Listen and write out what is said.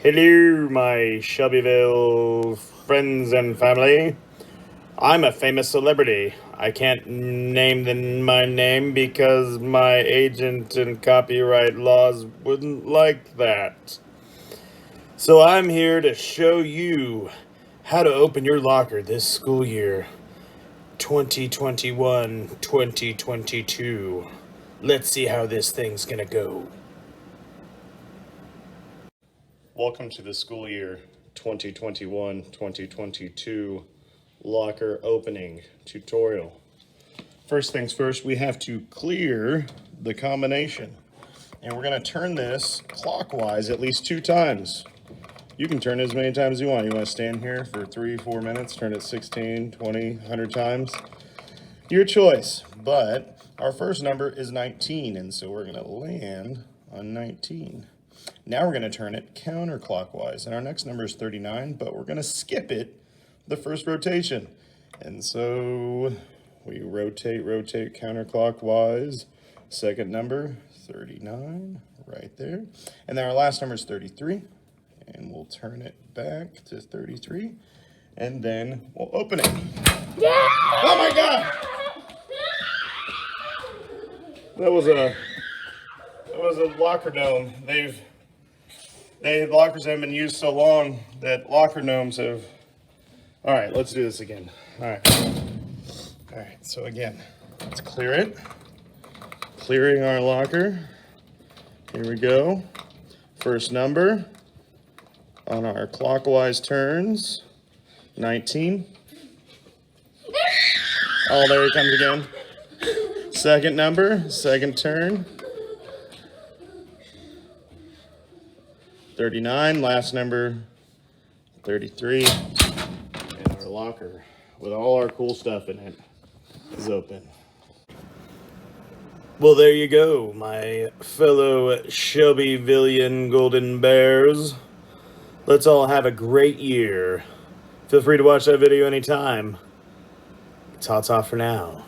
Hello, my Shelbyville friends and family. I'm a famous celebrity. I can't name my name because my agent and copyright laws wouldn't like that. So I'm here to show you how to open your locker this school year, 2021-2022. Let's see how this thing's gonna go. Welcome to the school year 2021-2022 locker opening tutorial. First things first, we have to clear the combination. And we're going to turn this clockwise at least 2 times. You can turn it as many times as you want. You want to stand here for 3-4 minutes, turn it 16, 20, 100 times. Your choice. But our first number is 19, and so we're going to land on 19. Now we're going to turn it counterclockwise, and our next number is 39, but we're going to skip it the first rotation. And so we rotate counterclockwise. Second number, 39, right there. And then our last number is 33, and we'll turn it back to 33, and then we'll open it. Yeah! Oh my God! That was a locker gnome. Lockers haven't been used so long that locker gnomes have. All right, let's do this again. All right, so again, let's clear it. Clearing our locker. Here we go. First number on our clockwise turns, 19. Oh, there he comes again. Second number, second turn. 39, last number, 33, and our locker with all our cool stuff in it is open. Well, there you go, my fellow Shelbyvillian Golden Bears. Let's all have a great year. Feel free to watch that video anytime. Ta-ta for now.